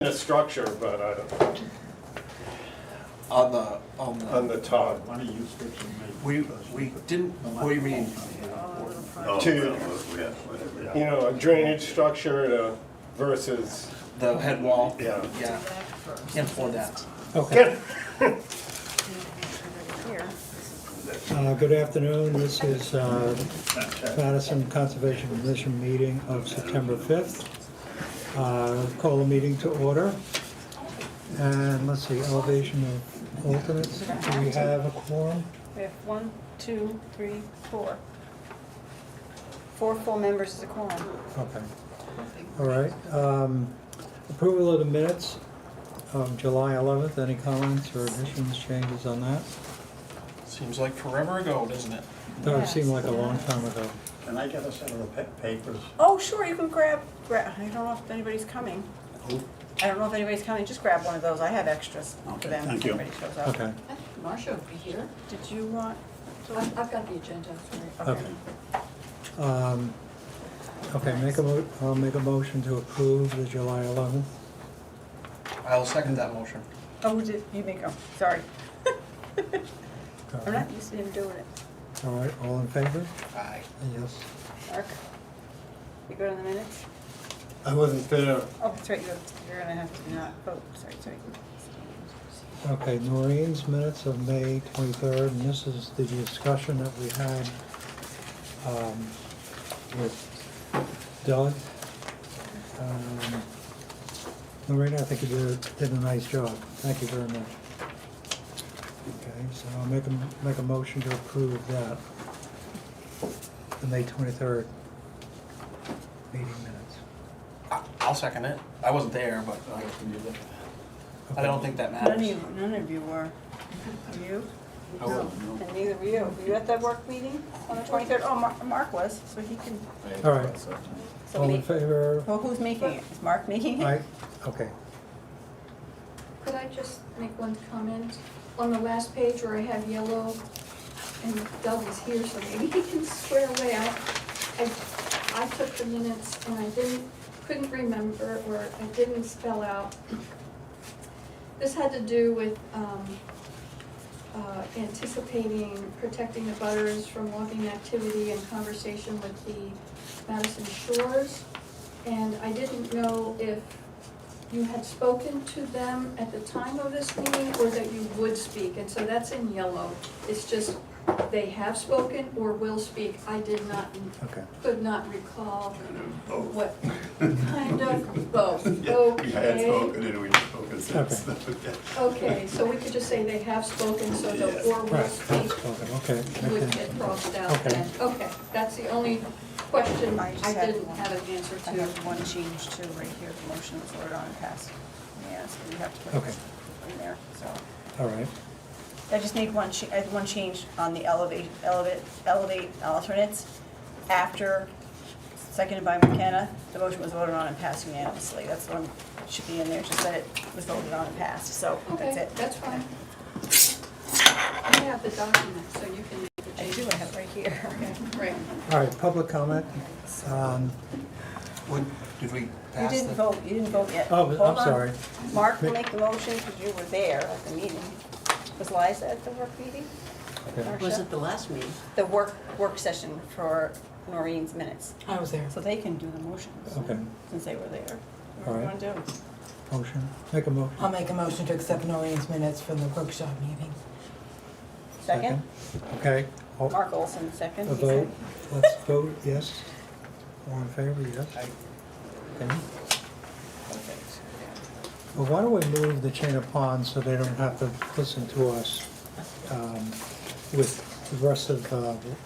a structure, but I don't, on the top. We didn't, what do you mean? To, you know, a drainage structure versus, The head wall? yeah. Yeah, can't afford that. Okay. Good afternoon. This is Madison Conservation Commission meeting of September 5th. Call the meeting to order. And let's see, elevation of alternates. Do we have a quorum? We have 1, 2, 3, 4. 4 full members is a quorum. Okay. All right. Approval of the minutes of July 11th. Any comments or additions, changes on that? Seems like forever ago, doesn't it? It seemed like a long time ago. Can I get a set of the papers? Oh, sure, you can grab, I don't know if anybody's coming. I don't know if anybody's coming, just grab one of those. I have extras for Okay, them. thank if you. Anybody shows up. Okay. Marcia will be here. Did you want? I've got the agenda. Okay. Okay, I'll make a motion to approve the July 11th. I'll second that motion. Oh, did you make, oh, sorry. All I'm right. not used to him doing it. All right, all in favor? Aye. Yes. Mark? You good on the minutes? I wasn't there. Oh, that's right, you're gonna have to not vote, sorry. Okay, Noreen's minutes of May 23rd, and this is the discussion that we had with Doug. Noreen, I think you did a nice job. Thank you very much. Okay, so I'll make a motion to approve that, the May 23rd meeting minutes. I'll second it. I wasn't there, but I can do that. I don't think that None matters. of you were. You? No. And neither were you. Were you at that work meeting on the 23rd? Oh, Mark was, so he can. All right, So all in make- favor? Well, who's making it? Is Mark making it? Aye, okay. Could I just make one comment? On the last page where I have yellow, and Doug is here, so maybe he can square away. I took the minutes and I couldn't remember, or I didn't spell out. This had to do with anticipating protecting the butters from logging activity and conversation with the Madison Shores. And I didn't know if you had spoken to them at the time of this meeting or that you would speak. And so that's in yellow. It's just they have spoken or will speak. I did not, Okay. could not recall Both. what kind of both. Yeah, we had Okay. spoken and we've spoken since. Okay, so we could just say they have spoken, so the Yes. or will Right, speak okay. would Okay. get crossed out Okay. then. Okay, that's the only question I I just had didn't one. have an answer I to. have one change too, right here, the motion was voted on and passed. Yeah, so you have to put Okay. it in there, so. All right, I just need one change on the elevate alternates. After, seconded by McKenna, the motion was voted on and passed unanimously. That's the one that should be in there, just that it was voted on and passed, so that's Okay, it. that's fine. I have the document, so you can make the I changes. do, I have it right here. Okay, right. all right, public comment. What, did we You pass didn't the? vote, you didn't vote yet. Oh, Hold I'm on. sorry. Mark will make the motion because you were there at the meeting. Was Liza at the work meeting? Okay. Marcia? Was it the last meeting? The work session for Noreen's minutes. I was there. So they can do the motions. Okay. Since they were there. All What do you right. want to do? Motion, make a motion. I'll make a motion to accept Noreen's minutes from the workshop meeting. Second? Okay, all- Mark Olson, second. a He vote, said- let's vote, yes. All in favor, yes. Okay. Well, why don't we move the chain of ponds so they don't have to listen to us with the rest of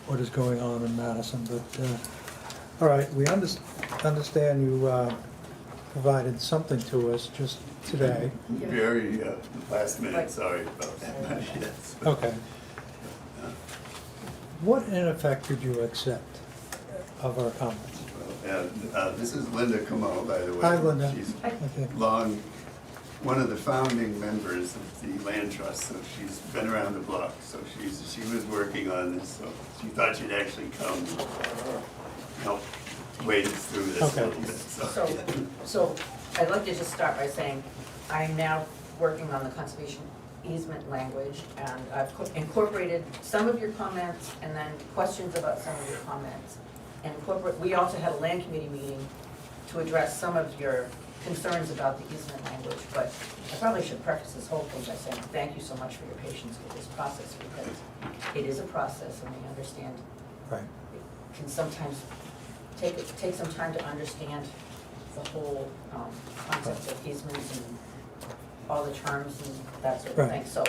what is going on in Madison, but, all right, we understand you provided something to us just today. Very last minute, sorry about that. Yes. Okay. What in effect did you accept of our comments? And this is Linda Como, by the way. Hi, Linda. She's Okay. one of the founding members of the land trust, so she's been around the block. So she was working on this, so she thought she'd actually come help wade us through this a Okay. little bit. So I'd like to just start by saying, I'm now working on the conservation easement language, and I've incorporated some of your comments and then questions about some of your comments. And we also had a land committee meeting to address some of your concerns about the easement language, but I probably should preface this whole thing by saying thank you so much for your patience with this process, because it is a process, and we understand Right. it can sometimes take some time to understand the whole concept of easements and all the terms and that sort of Right. thing. So,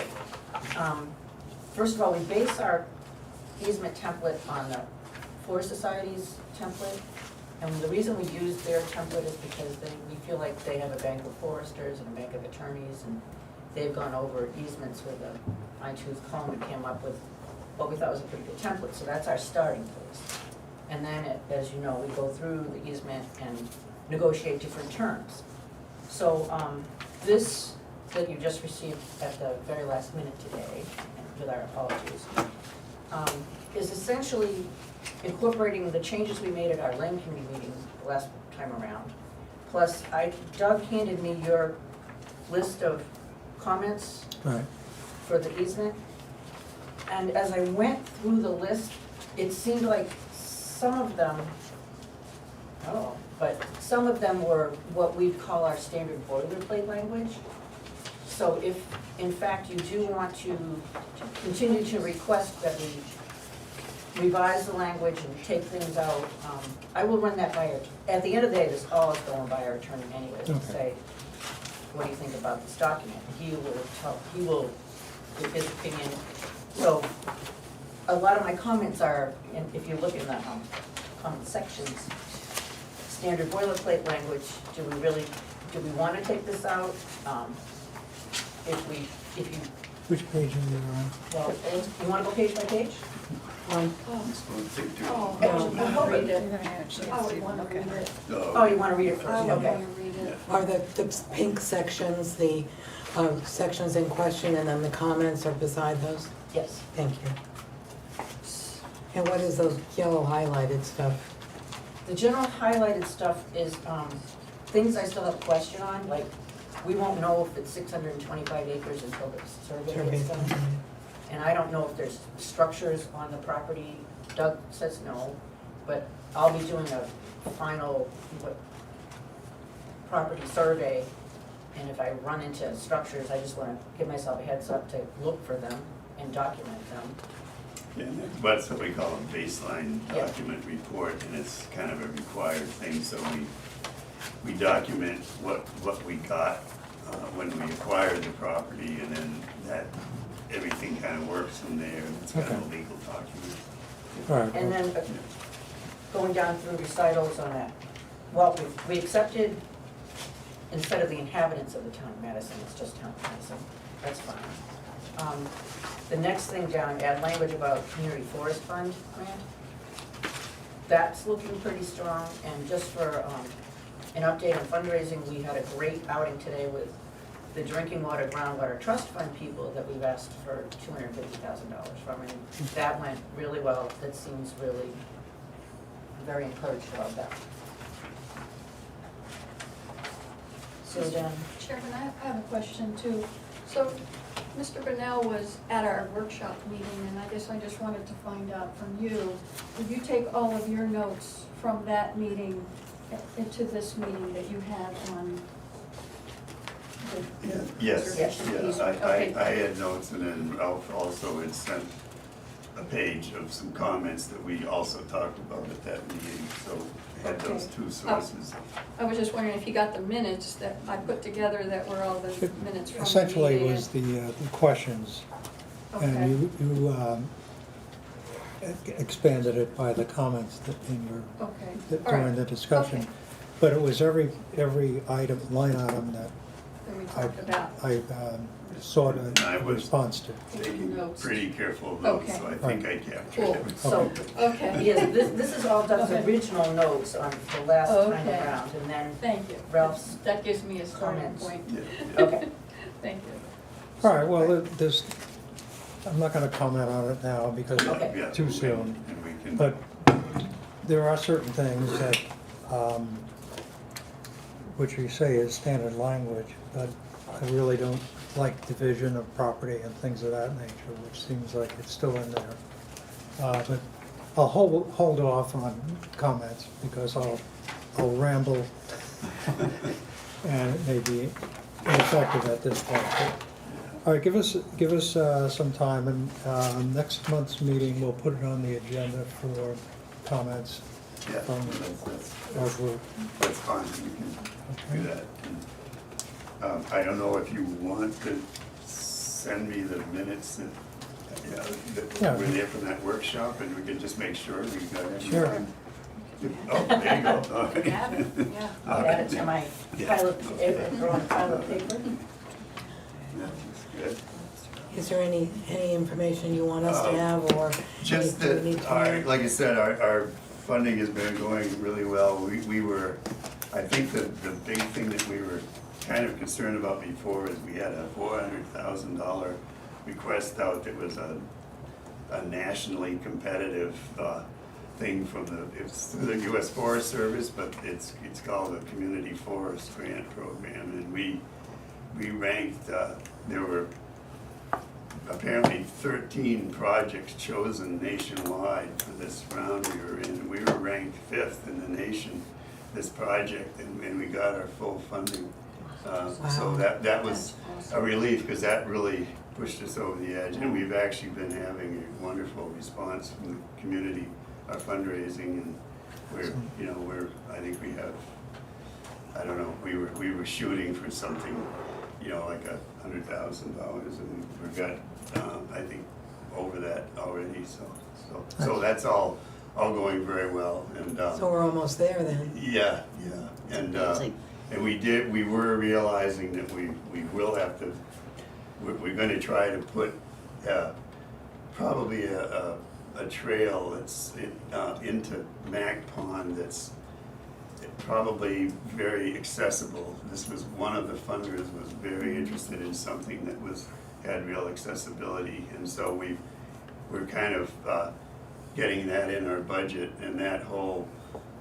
first of all, we base our easement template on the Forest Society's template. And the reason we use their template is because we feel like they have a bank of foresters and a bank of attorneys, and they've gone over easements with a fine-tooth comb and came up with what we thought was a pretty good template. So that's our starting place. And then, as you know, we go through the easement and negotiate different terms. So this that you just received at the very last minute today, and with our apologies, is essentially incorporating the changes we made at our land committee meeting the last time around. Plus, Doug handed me your list of comments Right. for the easement. And as I went through the list, it seemed like some of them, but some of them were what we'd call our standard boilerplate language. So if, in fact, you do want to continue to request that we revise the language and take things out, I will run that by at the end of the day, this all is going by our attorney anyways, to Okay. say, what do you think about this document? He will give his opinion. So a lot of my comments are, if you look in the comment sections, standard boilerplate language, do we want to take this out? If you, Which page are you on? well, you want to go page by page? It's going to take too long. Actually, I hope it- I would wanna read it. Oh, you want to read it first, I would okay. wanna read it. Are the pink sections, the sections in question, and then the comments are beside those? Yes. Thank you. And what is those yellow highlighted stuff? The general highlighted stuff is things I still have a question on, like, we won't know if it's 625 acres until the survey gets done. And I don't know if there's structures on the property. Doug says no, but I'll be doing a final property survey. And if I run into structures, I just want to give myself a heads up to look for them and document them. And that's what we call a baseline Yeah. document report, and it's kind of a required thing, so we document what we got when we acquired the property, and then everything kind of works from there, and it's kind of a Okay. legal document. All right. And then going down through recitals on that, well, we accepted, instead of the inhabitants of the town of Madison, it's just town of Madison, that's fine. The next thing down, add language about community forest fund grant. That's looking pretty strong, and just for an update on fundraising, we had a great outing today with the Drinking Water Groundwater Trust Fund people that we've asked for $250,000 from, and that went really well. That seems really, I'm very encouraged about that. So then, Chairman, I have a question too. So Mr. Brunel was at our workshop meeting, and I guess I just wanted to find out from you, did you take all of your notes from that meeting into this meeting that you had on the? Yes, Yes. yeah, I had notes, and then Ralph also had sent a page of some comments that we also talked about at that meeting, so I had those Okay. two sources. I was just wondering if you got the minutes that I put together that were all the It minutes from the Essentially, meeting. it was the questions, Okay. and you expanded it by the comments that Okay, that all right. during the discussion. Okay. But it was every item, line item that That we talked about. I sought I a was- response to. Taking Notes. pretty careful notes, so I think I captured Cool. it. so, Okay. yes, this is all Doug's Okay. original notes on the last time Okay. around, and then Thank you. Ralph's That gives me a starting comments. point. Yeah, yeah. Okay. Thank you. All right, well, there's, I'm not gonna comment on it now because Okay. Yeah, too soon. And we can. But there are certain things that what you say is standard language, but I really don't like division of property and things of that nature, which seems like it's still in there. But I'll hold off on comments because I'll ramble and it may be ineffective at this point. All right, give us some time, and next month's meeting, we'll put it on the agenda for comments Yeah, from that's our group. that's fine, you can do that. And, I don't know if you want to send me the minutes that, that Yeah. were there from that workshop, and we can just make sure we got everything. Sure. Oh, there you go. All right. Yeah, I'll add it to my pile of, throw on a pile of paper. Yeah, that's good. Is there any information you want us to have, or? Just do we need that, to our, know? like I said, our funding has been going really well. We were, I think the big thing that we were kind of concerned about before is we had a $400,000 request out that was a nationally competitive thing from it's through the US Forest Service, but it's called the Community Forest Grant Program, and we ranked, there were apparently 13 projects chosen nationwide for this round we were in. We were ranked 5th in the nation, this project, and we got our full funding. So that was a relief, because that really pushed us over the edge, and we've actually been having a wonderful response from the community, our fundraising, and I think we have, I don't know, we were shooting for something, like $100,000, and we've got, I think, over that already, so that's all going very well, and. So we're almost there then. Yeah, and we were realizing that we will have to, we're gonna try to put, probably a trail that's into Mac Pond that's probably very accessible. This was, one of the funders was very interested in something that had real accessibility, and so we're kind of getting that in our budget, and that whole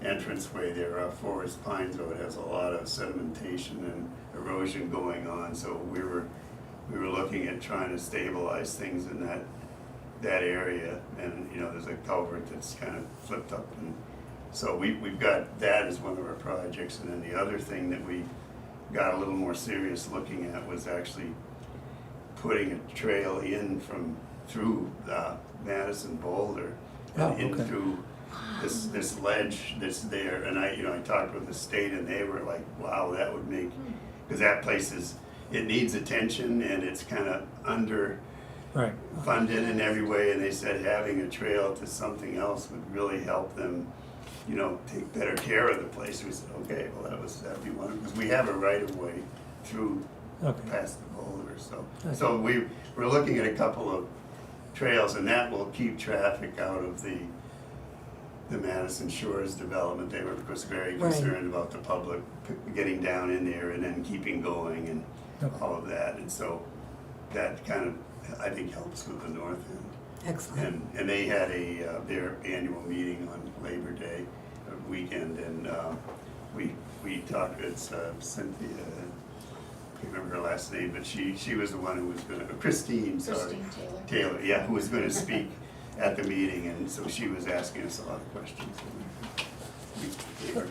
entranceway there, Forest Pines Road, has a lot of sedimentation and erosion going on, so we were looking at trying to stabilize things in that area, and there's a culvert that's kind of flipped up, and so we've got that as one of our projects. And then the other thing that we got a little more serious looking at was actually putting a trail in through Madison Boulder and in through this ledge that's there. And I talked with the state, and they were like, wow, that would make, because that place it needs attention, and it's kind of funded in every way, and they said having a trail to something else would really help them, take better care of the place. We said, okay, well that'd be one, because we have a right of way through past the boulder, so we're looking at a couple of trails, and that will keep traffic out of the Madison Shores development. They were, of course, very concerned about the public getting down in there and then keeping going and all of that, and so that kind of, I think, helps with the north end. Excellent. And they had their annual meeting on Labor Day weekend, and we talked. It's Cynthia. I can't remember her last name, but she was the one who was going to, Christine Taylor, yeah, who was going to speak at the meeting, and so she was asking us a lot of questions. We gave her.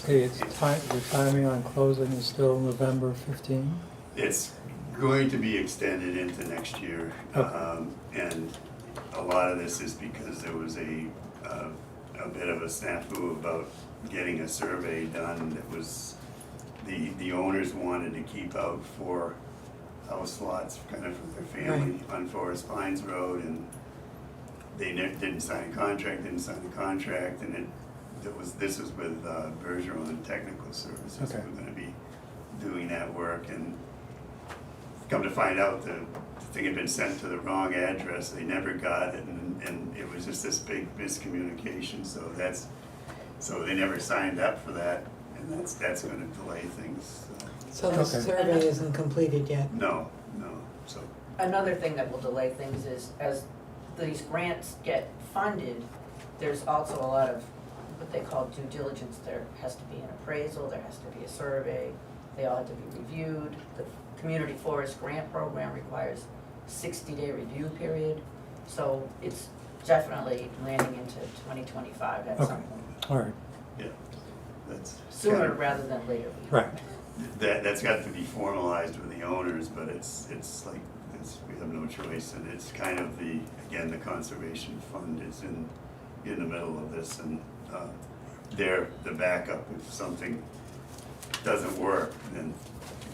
Okay, the timing on closing is still November 15? It's going to be extended into next year, and a lot of this is because there was a bit of a snafu about getting a survey done that was, the owners wanted to keep out 4 house lots kind of for their family on Forest Pines Road, and they didn't sign a contract, and this was with Bergeron Technical Services. Okay. We're gonna be doing that work, and come to find out the thing had been sent to the wrong address. They never got it, and it was just this big miscommunication, so they never signed up for that, and that's gonna delay things. So the survey isn't completed yet? No, so. Another thing that will delay things is, as these grants get funded, there's also a lot of what they call due diligence. There has to be an appraisal, there has to be a survey, they all have to be reviewed. The community forest grant program requires 60-day review period, so it's definitely landing into 2025 at Okay. some point. All right, Yeah, that's. Sooner kind of- rather than later. right. That's got to be formalized with the owners, but it's like, we have no choice, and it's kind of again, the conservation fund is in the middle of this, and they're the backup if something doesn't work, then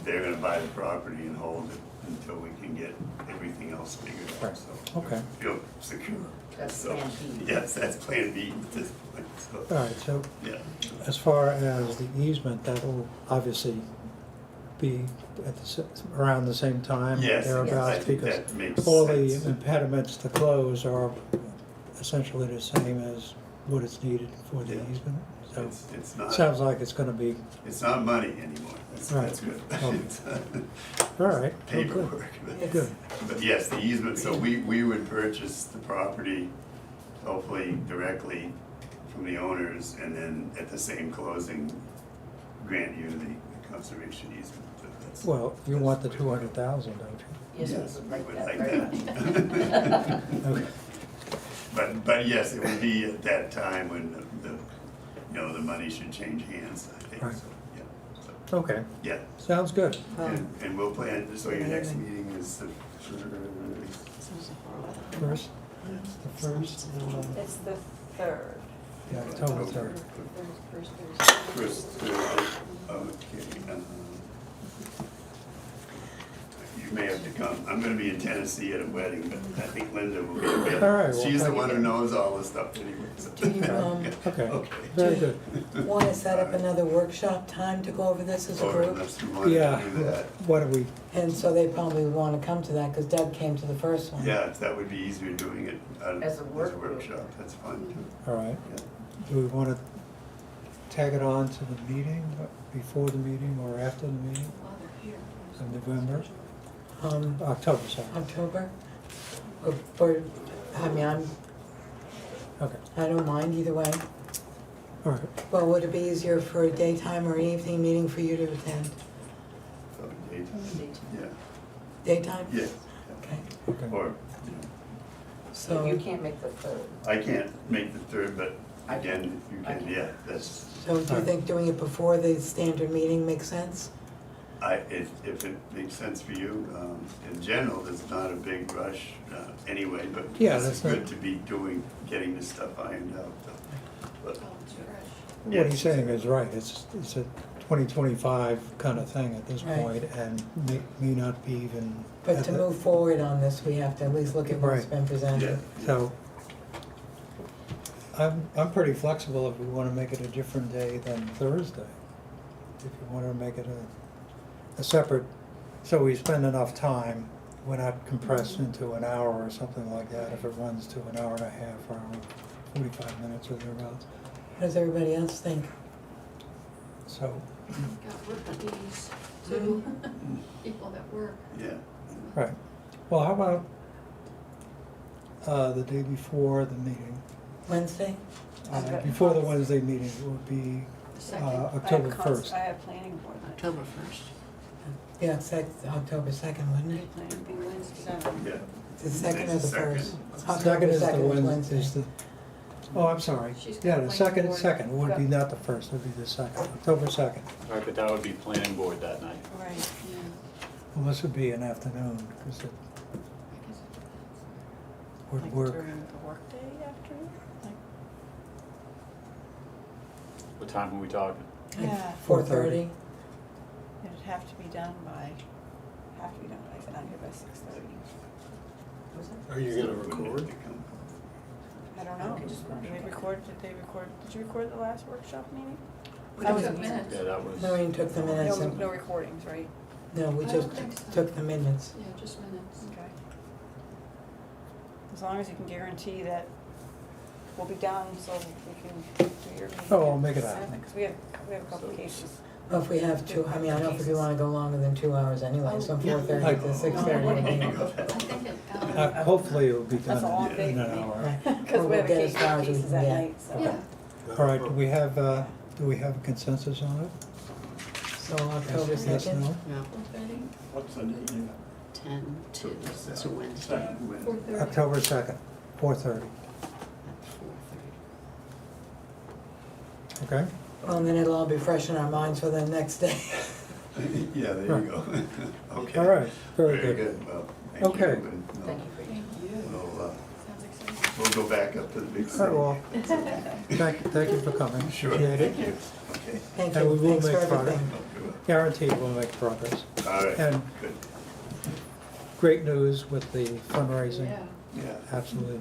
they're gonna buy the property and hold it until we can get everything else figured out, Right. so. Okay. Feel secure. That's So, plan B. Yes, that's plan B at this point, All so, right, so yeah. as far as the easement, that will obviously be at around the same time, Yes, I thereabouts, think because that makes all the sense. impediments to close are essentially the same as what is needed for the Yeah. easement. So It's not. sounds like it's gonna be, It's not money anymore, that's Right. good. Okay. It's, all right, it's well, good. paperwork. but- Good. But yes, the easement, so we would purchase the property, hopefully directly from the owners, and then at the same closing, grant you the conservation easement. But that's- Well, you want the 200,000, don't you? Yes, Yes, we would we like would that very like much. that. Okay. But yes, it would be at that time when the money should change hands, I think, Right. so, yeah. So, Okay, yeah, sounds good. and we'll plan, so your next meeting is the First, the first, It's the third. yeah, October 3rd. first, okay, you may have to come, I'm gonna be in Tennessee at a wedding, but I think Linda will be All right, available. well, She's the thank one you. who knows all the stuff anyway, so. Do you, Okay, Okay. very good. want to set up another workshop time to go over this as a Or group? unless you want to Yeah, do that. what do we, And so they probably want to come to that, because Doug came to the first one. Yeah, if that would be easier doing it As a work group. workshop, that's fine too. all right, Yeah. do we want to tag it on to the meeting, before the meeting or after the meeting in November? October, sorry. October? Or, I mean, Okay, I don't mind either way. all right, Well, would it be easier for a daytime or evening meeting for you to attend? So daytime, yeah, Daytime? yes, Okay, okay. or, So so, you can't make the third. I can't make the third, but I again, if you I can, can. yeah, that's, so do you think doing it before the standard meeting makes sense? if it makes sense for you, in general, there's not a big rush, anyway, but Yeah, it's that's good not- to be getting this stuff ironed out, so. But, What yes. he's saying is right, it's a 2025 kind of thing at this Right. point, and may not be even. But at to the- move forward on this, we have to at least look at what's Right. been presented. Yeah. So, I'm pretty flexible if we want to make it a different day than Thursday. If you want to make it a separate, so we spend enough time, we're not compressed into an hour or something like that, if it runs to an hour and a half or 45 minutes or thereabouts. What does everybody else think? So, Got work buddies too, people that work. Yeah, right, well, how about the day before the meeting? Wednesday? Before the Wednesday meeting, it would be October 1st. I have planning board. October 1st. Yeah, it's October 2nd, wouldn't it? Planning be Wednesday. yeah. The second or the It's the first? second. October Second is the 2nd is Wednesday, is the, oh, I'm sorry, She's got yeah, the planning second, board. second, would be not the first, it would be the second, October 2nd. Right, but that would be planning board that night. Right. Well, this would be an afternoon, because it would Like work. during the workday afternoon? Like, What time are we talking? Yeah. 4:30? it'd have to be done by, I said, I'm here by 6:30. Are you gonna record? I don't know, Okay, just did they record, did you record the last workshop meeting? We I was took in minutes. Yeah, that was. Noreen took the minutes No, and, no recordings, right? no, we I just don't think so. took the minutes. Yeah, just minutes. Okay. As long as you can guarantee that we'll be done, so we can do your meeting. Oh, I'll make it happen. Because we have a couple of cases. Well, if we have two, I mean, I don't think we wanna go longer than 2 hours anyway, so 4:30 to 6:30 would be. I think Hopefully it will be That's a done long in day an for me. hour. Right. Because Well, we we'll have get as cases far as we cases can at get. night, so. Yeah, All right, do we have a consensus on it? So October Yes, 2nd? no? Yeah, What's the date? 10 to, it's a Wednesday at Second Wednesday. 4:30. October 2nd, 4:30, 4:30. okay? Well, then it'll all be fresh in our minds for the next day. Yeah, there you go. Okay. All right, very good. Well, thank you. Okay. and we'll- Thank you for your. We'll, Sounds exciting. we'll go back up to the big city. All right, well, thank you for coming. Sure, Appreciate it. thank you. Okay. Thank And we you, will thanks for make progress. everything. Guaranteed we'll make progress. All right, And good. great news with the fundraising, Yeah. Yeah. absolutely Yeah,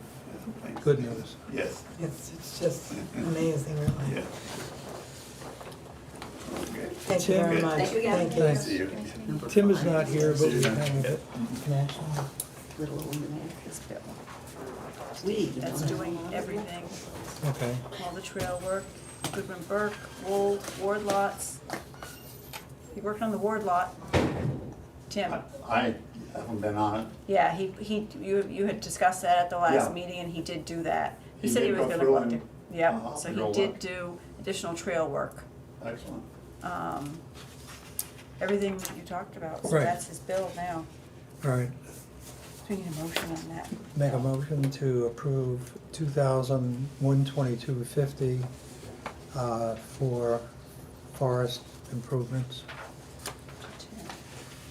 thanks. good news. Yes, It's just amazing, really. yeah. Okay. Thank you very Good. much. Thank you again. Thank you. Thanks. See you. Number Tim is 5, not here, but we have it. National. Little Illuminati. This bill, We. that's doing everything, Okay, all the trail work, Goodwin Burke, Wold, Ward lots. He worked on the Ward lot, Tim. I haven't been on it. Yeah, you had discussed that at the last Yeah. meeting, and he did do that. He He said he did was go gonna through go up and, to, yep, so drill he did work. do additional trail work. Excellent. Everything you talked about, so Right. that's his bill now. all right. So we need a motion on that. Make a motion to approve 2,122.50 for forest improvements.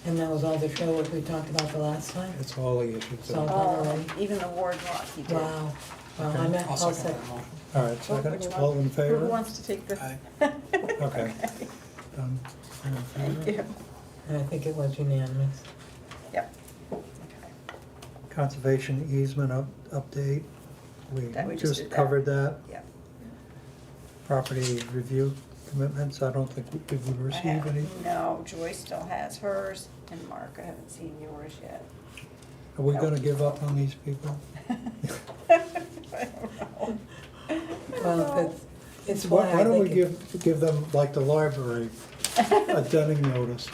And that was all the trail work we talked about the last time? It's all the issues. So- Oh, even the Ward lot he did. Wow. Well, Okay. I'm at, I'll I'll second say, that motion. All right, second, all in Who favor? wants to take the? Aye. Okay. Done. All in Thank favor? you. and I think it was unanimous. Yep. Okay. Conservation easement update, That we we just just did that. covered that. Yep. Property review commitments, I don't think, did we I receive have- any? No, Joyce still has hers, and Mark, I haven't seen yours yet. Are we gonna give up on these people? I don't know. Well, it's Why why I don't we think, give them, like the library, a dunning notice?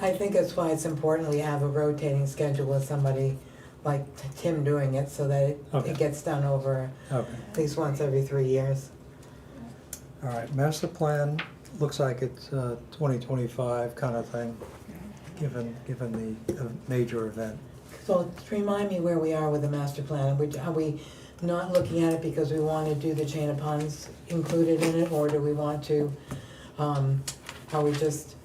I think it's why it's important we have a rotating schedule with somebody like Tim doing it, so that Okay. it gets done over Okay, at least once every 3 years. all right, master plan, looks like it's 2025 kind of thing, given the major event. So remind me where we are with the master plan. Are we not looking at it because we want to do the chain of ponds included in it, or do we want to, are we just,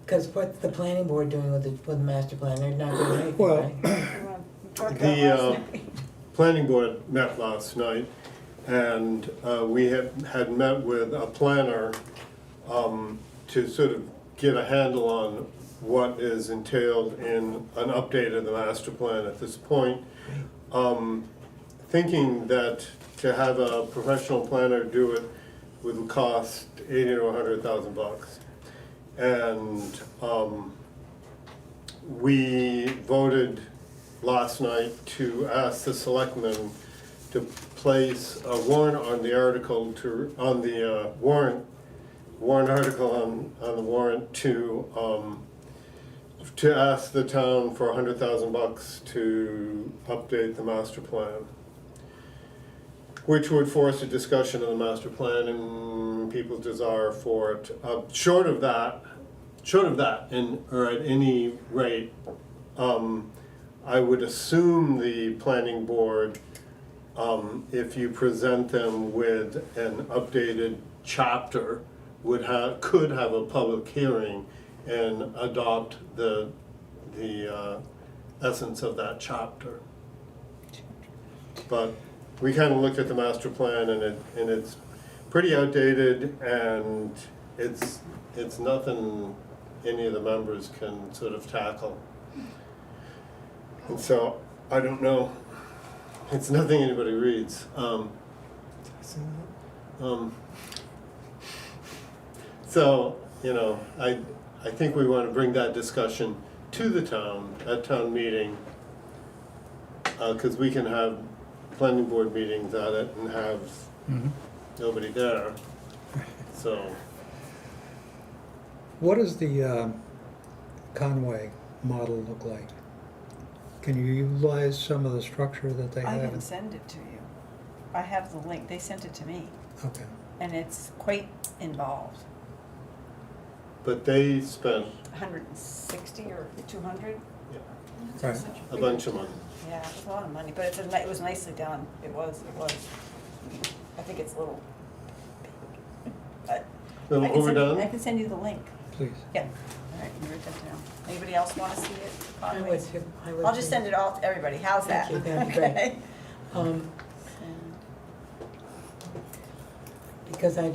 because what's the planning board doing with the master plan? They're not doing anything, Well, right? We talked about The, last night. planning board met last night, and we had met with a planner to sort of get a handle on what is entailed in an update of the master plan at this point. Thinking that to have a professional planner do it would cost $80,000 to $100,000. And we voted last night to ask the selectmen to place a warrant on the article on the warrant article on the warrant to ask the town for $100,000 to update the master plan, which would force a discussion of the master plan and people's desire for it. Short of that, or at any rate, I would assume the planning board, if you present them with an updated chapter, could have a public hearing and adopt the essence of that chapter. But we kind of looked at the master plan, and it's pretty outdated, and it's nothing any of the members can sort of tackle. And so, I don't know, it's nothing anybody reads. So, I think we want to bring that discussion to the town, at town meeting, because we can have planning board meetings at it and have nobody there, so. What does the Conway model look like? Can you utilize some of the structure that they I have? can send it to you. I have the link, they sent it to me, Okay. and it's quite involved. But they spent 160 or 200? Right. a bunch of money. Yeah, it was a lot of money, but it was nicely done. It was. I think it's a little. But Little I can send you- overdone? I can send you the link. Please. Yeah. All right, you write that down. Anybody else want to see it? I would Conway's? too, I would I'll just too. send it all to everybody. How's that? Thank you, that'd be great. Okay. Um, because I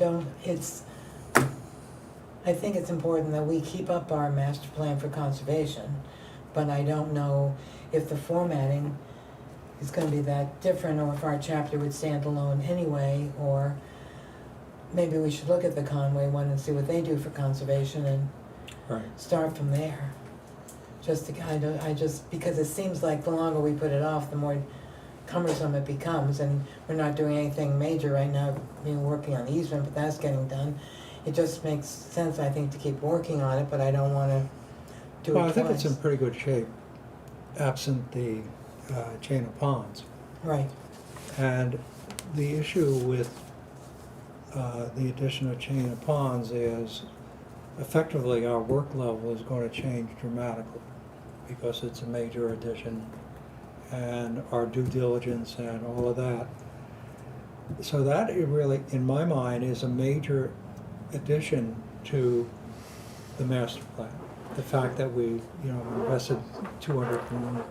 think it's important that we keep up our master plan for conservation, but I don't know if the formatting is gonna be that different, or if our chapter would stand alone anyway, or maybe we should look at the Conway one and see what they do for conservation and Right. start from there. Just to because it seems like the longer we put it off, the more cumbersome it becomes, and we're not doing anything major right now, working on the easement, but that's getting done. It just makes sense, I think, to keep working on it, but I don't wanna do it Well, twice. I think it's in pretty good shape, absent the chain of ponds. Right, And the issue with the addition of chain of ponds is effectively our work level is going to change dramatically because it's a major addition, and our due diligence and all of that. So that it really, in my mind, is a major addition to the master plan. The fact that we, invested 200 and, right.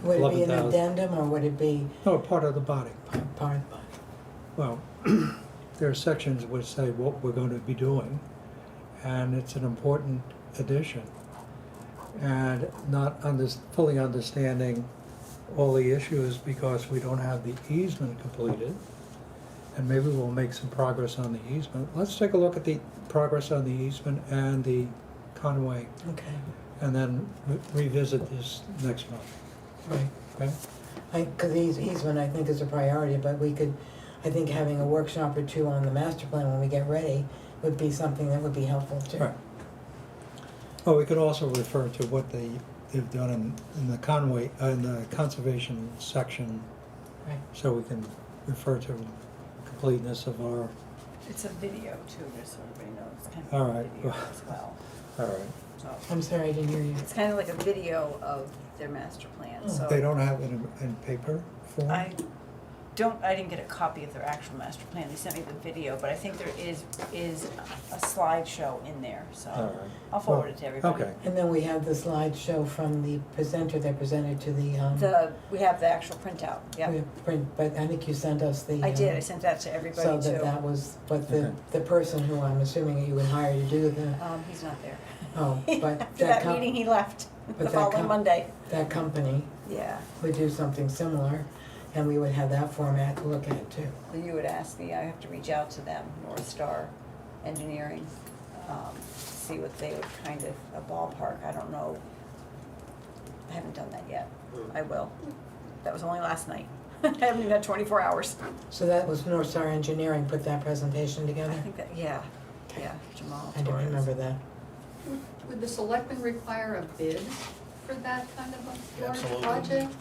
Would it be an 11,000. addendum, or would it be no, part of the body. part of the body? Well, there are sections which say what we're going to be doing, and it's an important addition. And not fully understanding all the issues because we don't have the easement completed, and maybe we'll make some progress on the easement. Let's take a look at the progress on the easement and the Conway, Okay, and then revisit this next month, right. okay? Because easement, I think, is a priority, but I think having a workshop or two on the master plan when we get ready would be something that would be helpful too. Right. Well, we could also refer to what they've done in the Conway, in the conservation section, Right. so we can refer to completeness of our, It's a video too, just so everybody knows. It's kind All of a right. video as well. all right. So I'm sorry, I didn't hear you. it's kind of like a video of their master plan. So They don't have it in paper form? I didn't get a copy of their actual master plan. They sent me the video, but I think there is a slideshow in there. So All right. I'll forward Well, it to everybody. Okay, And then we have the slideshow from the presenter that presented to the, We have the actual printout. Yeah, but I think you sent us the. I did. I sent that to everybody So too. that was, but Okay. the person who I'm assuming you would hire to do the, He's not there. oh, but After that com- meeting, he left the that following Monday. that company Yeah. would do something similar, and we would have that format to look at too. You would ask me, I have to reach out to them, North Star Engineering, see what they would kind of, a ballpark, I don't know. I haven't done that yet. I will. That was only last night. I haven't even had 24 hours. So that was North Star Engineering put that presentation I together? think that, yeah, Jamal I don't Torres. remember that. Would the selectmen require a bid for that kind of a large Absolutely. project?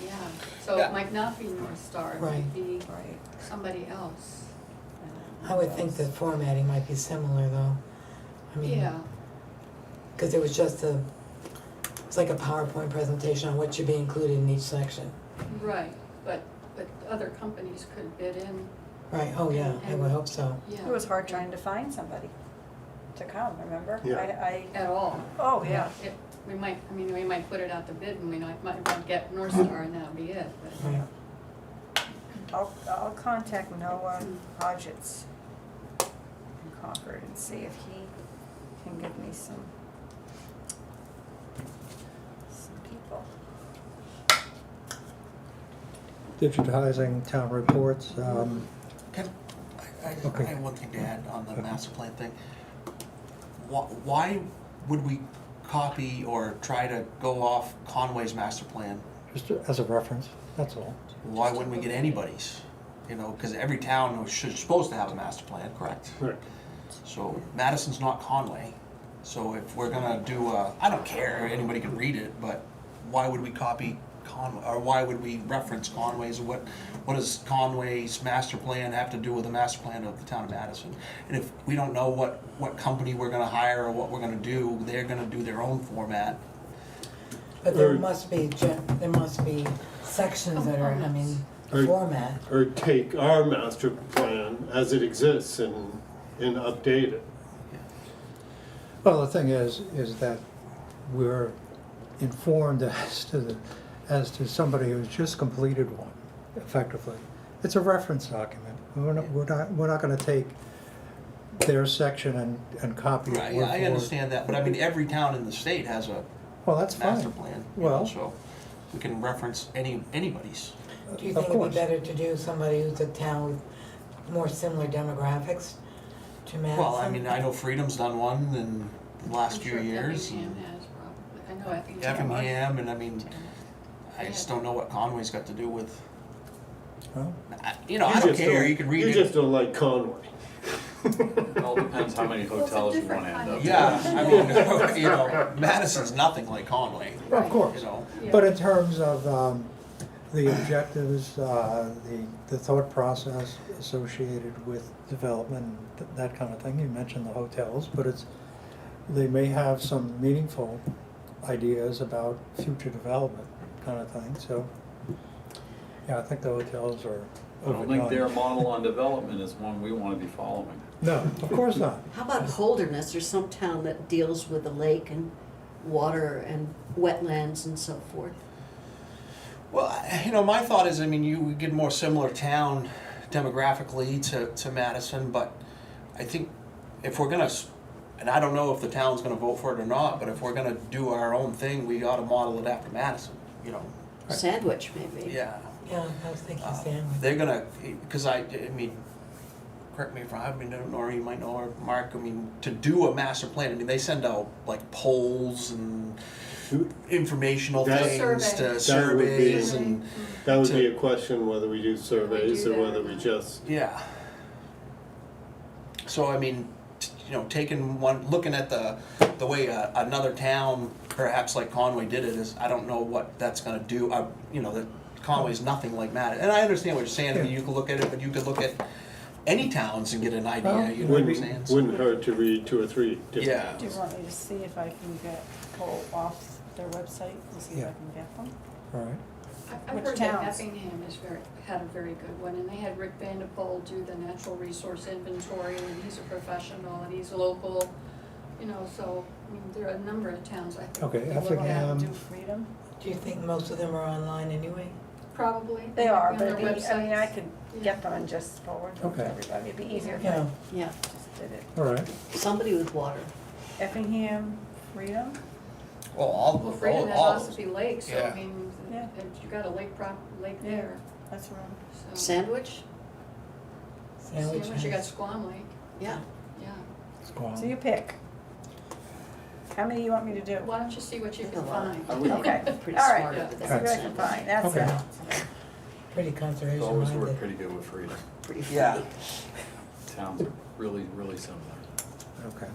Yeah, so Yeah. it might not be North Star, it Right. might be Right. somebody else. I would think the formatting might be similar though. I mean, Yeah, because it was just it's like a PowerPoint presentation on what should be included in each section. right, but other companies could bid in, Right, oh yeah, I would hope so. yeah. It was hard trying to find somebody to come, remember? Yeah. At all. Oh, yeah. We might put it out to bid and we might get North Star and that'll be it, but. Right. I'll contact Noah Hodgetts in Concord and see if he can give me some people. digitizing town reports, I Okay. have one thing to add on the master plan thing. Why would we copy or try to go off Conway's master plan? just as a reference, that's all. Why wouldn't we get anybody's? Because every town is supposed to have a master plan, correct? Right. So Madison's not Conway. So if we're gonna do I don't care, anybody can read it, but why would we copy Conway, or why would we reference Conway's? What does Conway's master plan have to do with the master plan of the town of Madison? And if we don't know what company we're gonna hire or what we're gonna do, they're gonna do their own format. But there Or- must be, there must be sections that are, I mean, Or- format. Or take our master plan as it exists and update it. Well, the thing is that we're informed as to somebody who's just completed one, effectively. It's a reference document. We're not gonna take their section and copy it word for word. I understand that, but I mean, every town in the state has a Well, that's master fine. plan, you know, Well- so we can reference anybody's. Do you Of think it'd course. be better to do somebody who's a town with more similar demographics to Madison? Well, I mean, I know Freedom's done one in the last I'm few sure years. Effingham has probably, I know Effingham. Effingham, and I mean, I just don't know what Conway's got to do with, Well, you know, I You don't just care, you can read You it. just don't like Conway. It all depends how many Well, it's a hotels you different wanna kind end of- up. Yeah, I mean, you know, Madison's nothing like Conway, of course. you know. Yeah. But in terms of the objectives, the thought process associated with development, that kind of thing, you mentioned the hotels, but they may have some meaningful ideas about future development kind of thing, so, yeah, I think the hotels are I don't think their overdone. model on development is one we wanna be following. No, of course not. How about Holderness? There's some town that deals with the lake and water and wetlands and so forth. Well, you know, my thought is, I mean, you would get more similar town demographically to Madison, but I think if we're gonna, and I don't know if the town's gonna vote for it or not, but if we're gonna do our own thing, we ought to model it after Madison, you know? Sandwich, maybe. Yeah. Yeah, I was thinking sandwich. They're gonna, because I mean, correct me if I mean, or you might know, or Mark, I mean, to do a master plan, I mean, they send out like polls and informational That- things to That would be- surveys and, That would To- be a question whether we do surveys do or that whether or we not. just, yeah. So I mean, you know, taking one, looking at the way another town, perhaps like Conway did it, is, I don't know what that's gonna do, you know, that Conway's nothing like Madison, and I understand what you're saying, I mean, you could look at it, but you could look at any towns and get an idea, Well, you know what I'm saying? wouldn't, So- wouldn't hurt to read two or three different. Yeah. Do you want me to see if I can pull off their website and see if I Yeah. can get them? All right. I've Which heard that towns? Effingham had a very good one, and they had Rick Vanderpool do the natural resource inventory, and he's a professional, and he's local, you know, so, I mean, there are a number of towns, I think. Okay, we look Effingham. at. Do Freedom? Do you think most of them are online anyway? Probably. They are, on but their it'd be, I mean, I websites. could Yeah. get them and just forward them to Okay. everybody, it'd be easier if You I know, Yeah, just did it. All right. somebody with water. Effingham, Freedom? Well, all, Well, Freedom has all, Ossipee Lake, so Yeah. I mean, Yeah. you got a lake lake Yeah. there, That's where I'm. so. Sandwich? sandwich Sandwich, you got has- Squam Lake, Yeah. yeah. Squam. So you pick. How many you want me to do? Why don't you see what you Pick a can lot. find? I would- Okay, Pretty all smart right, over let's see there. what I can find, that's Okay. it. pretty It's conservation always worked minded. pretty good with Freedom. Pretty Yeah. funny. Towns are really, really similar. Okay.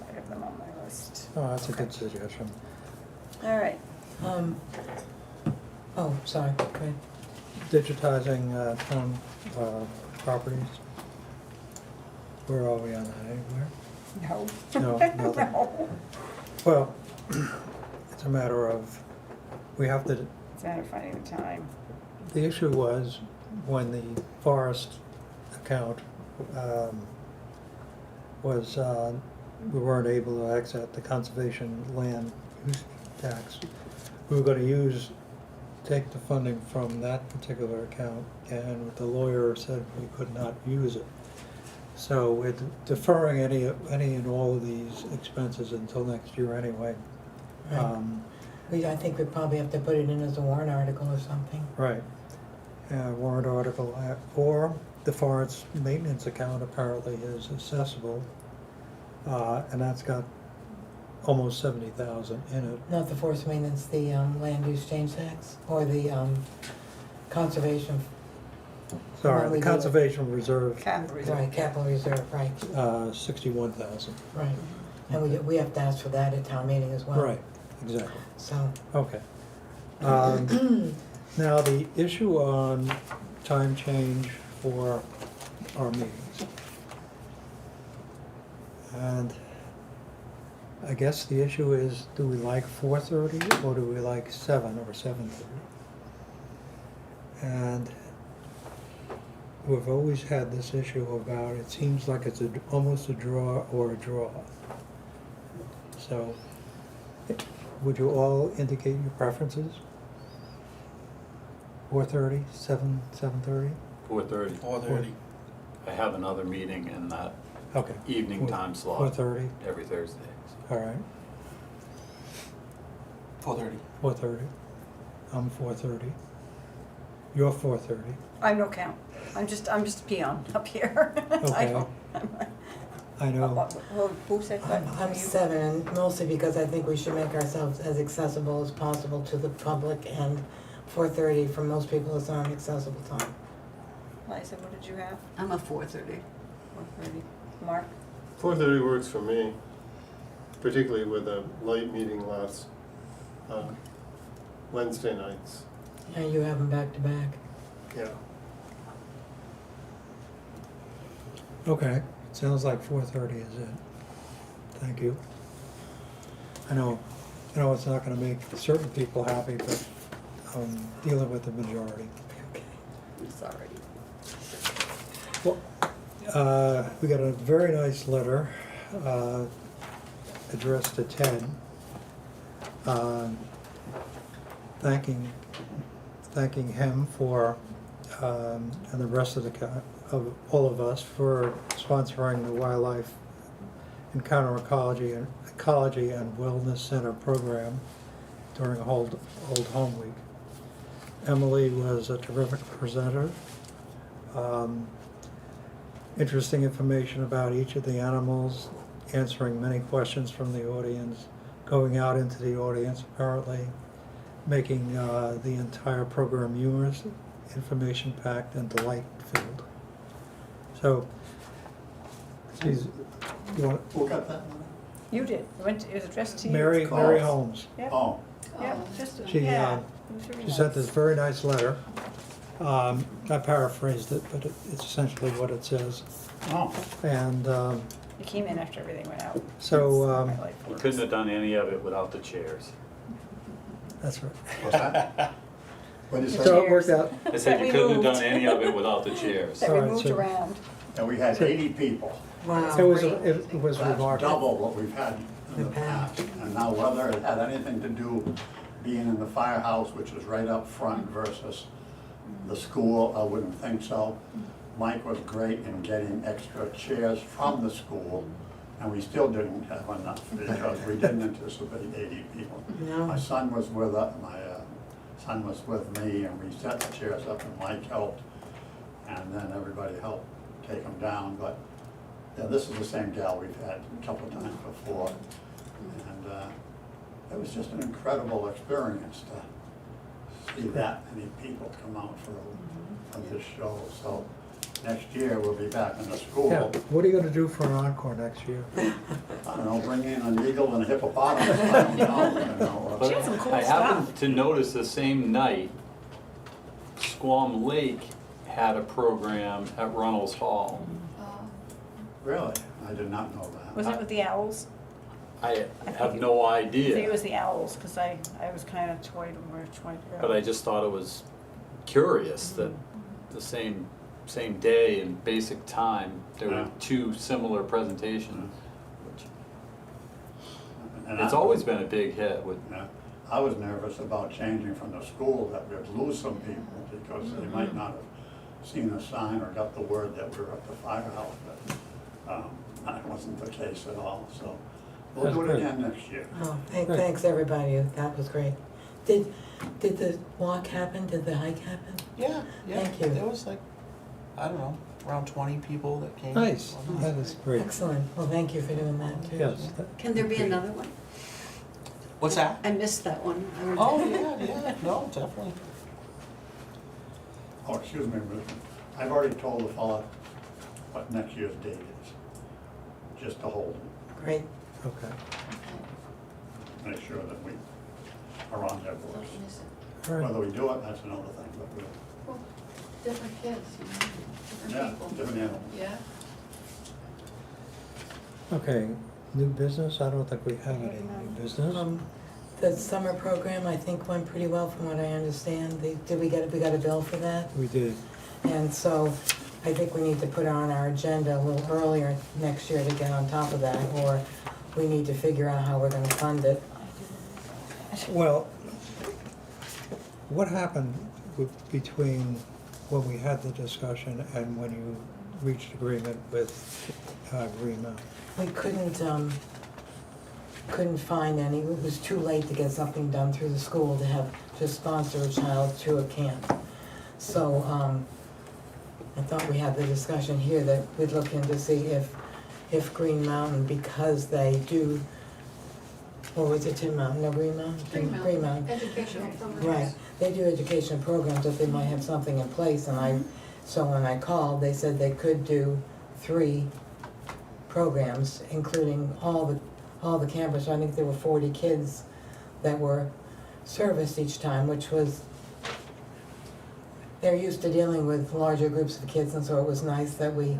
I have them on my list. Oh, that's a good suggestion. All right, Oh, sorry, go ahead. Digitizing town properties. Where are we on that, anywhere? no. No, nothing. No. Well, it's a matter of, we have to, It's a matter of finding the time. the issue was when the forest account was, we weren't able to access the conservation land use tax. We were gonna take the funding from that particular account, and the lawyer said we could not use it. So we're deferring any and all of these expenses until next year anyway. Right. I think we probably have to put it in as a warrant article or something. Right. Warrant article, or the forest maintenance account apparently is accessible, and that's got almost 70,000 in it. Not the forest maintenance, the land use change tax, or the conservation, Sorry, Well, we the do it. conservation reserve, Capital reserve. right, capital reserve, right, 61,000. right. And we have to ask for that at town meeting as well. Right, exactly. So, Okay. Now, the issue on time change for our meetings. And I guess the issue is, do we like 4:30 or do we like 7 or 7:30? And we've always had this issue about, it seems like it's almost a draw or a draw. So, would you all indicate your preferences? 4:30, 7, 7:30? 4:30. 4:30. I have another meeting in that Okay. evening time slot 4:30, every Thursday. all right. 4:30. 4:30. I'm 4:30. You're 4:30. I'm no count. I'm just a peon up here. I Okay. don't- I know. Who said that? I'm You? 7, mostly because I think we should make ourselves as accessible as possible to the public, and 4:30 for most people is not an accessible time. Liza, what did you have? I'm a 4:30. 4:30. Mark? 4:30 works for me, particularly with a light meeting last Wednesday nights. And you have them back to back. Yeah. Okay, sounds like 4:30 is it. Thank you. I know it's not gonna make certain people happy, but I'm dealing with the majority. Sorry. Well, we got a very nice letter addressed to Ted, thanking him for, and the rest of of all of us for sponsoring the Wildlife Encounter Ecology and Wellness Center program during Old Home Week. Emily was a terrific presenter. Interesting information about each of the animals, answering many questions from the audience, going out into the audience apparently, making the entire program humorous, information-packed, and delightful. So, geez, you want, Who got that one? You did. It was addressed to you. Mary Holmes. Yeah. Oh, Yeah, just, She, yeah. It was very She sent nice. this very nice letter. I paraphrased it, but it's essentially what it says. oh, And It came in after everything went out. so, My life You works. couldn't have done any of it without the chairs. that's right. what's that? What did you So say? it worked out. I said We you couldn't have moved. done any of it without the chairs. That we Alright, moved so- around. And we had 80 people. Wow. It was That's remarkable. double what we've had in the past. And now whether it had anything to do being in the firehouse, which is right up front, versus the school, I wouldn't think so. Mike was great in getting extra chairs from the school, and we still didn't have enough because we didn't anticipate 80 people. No. My son was with son was with me, and we set the chairs up, and Mike helped, and then everybody helped take them down. But yeah, this is the same gal we've had a couple of times before, and it was just an incredible experience to see that many people come out for this show. So next year we'll be back in the school. Yeah, what are you gonna do for an encore next year? I don't know, bring in an eagle and a hippopotamus. I don't know, you know. But She had some cool I happened stuff. to notice the same night, Squam Lake had a program at Runnels Hall. Really, I did not know that. Was it with the owls? I have no I think it idea, was the owls, because I was kind of toyed where it went to go. but I just thought it was curious that the same day and basic time, there were Yeah. two similar presentations. which- And It's I- always been a big hit with, Yeah, I was nervous about changing from the school, that we'd lose some people because they might not have seen a sign or got the word that we were at the firehouse, but that wasn't the case at all, so we'll That's do it great. again next year. Oh, Great. thanks, everybody, that was great. Did the walk happen, did the hike happen? Yeah, yeah. Thank you. There was like, I don't know, around 20 people that came. Nice, that is great. Excellent, well, thank you for doing that too. Yes. Can there be another one? What's that? I missed that one. Oh, yeah, no, definitely. Oh, excuse me, I've already told the fella what next year's date is, just to hold him, Great, Okay, make sure that we are on their books. right. Whether we do it, that's another thing, but we'll, Well, different kids, different yeah, people. different animals. Yeah. Okay, new business, I don't think we have any new business. The summer program, I think, went pretty well from what I understand. We got a bill for that? We did. And so I think we need to put it on our agenda a little earlier next year to get on top of that, or we need to figure out how we're gonna fund it. Well, what happened between when we had the discussion and when you reached agreement with Green Mountain? We couldn't find any, it was too late to get something done through the school to sponsor a child to a camp. So, I thought we had the discussion here that we'd look in to see if Green Mountain, because they do, or was it Tin Mountain, no, Green Mountain? Green Mountain, educational programs. Right, they do education programs, that they might have something in place, and so when I called, they said they could do 3 programs, including all the campers. I think there were 40 kids that were serviced each time, which was, they're used to dealing with larger groups of kids, and so it was nice that they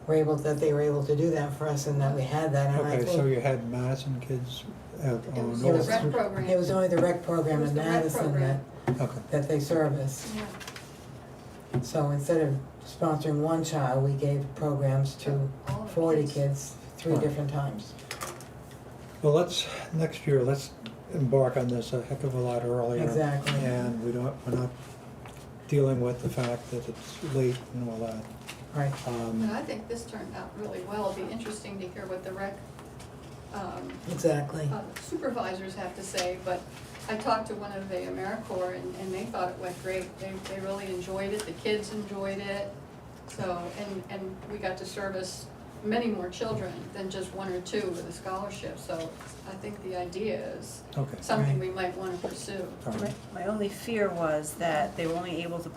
were able to do that for us, and that we had that, and I Okay, think. so you had Madison kids It on was It the was- rec program. It was only the rec program It was in the rec Madison program. Okay, that they serviced. Yeah. So instead of sponsoring one child, we gave programs to All the 40 kids. kids 3 Right. different times. well, next year, let's embark on this a heck of a lot earlier. Exactly. And we're not dealing with the fact that it's late and all that. Right. And I think this turned out really well. It'd be interesting to hear what the rec Exactly. supervisors have to say, but I talked to one of the AmeriCorps and they thought it went great. They really enjoyed it, the kids enjoyed it. So, and we got to service many more children than just 1 or 2 with a scholarship. So I think the idea is Okay. something we might wanna pursue. All right. My only fear was that they were only able to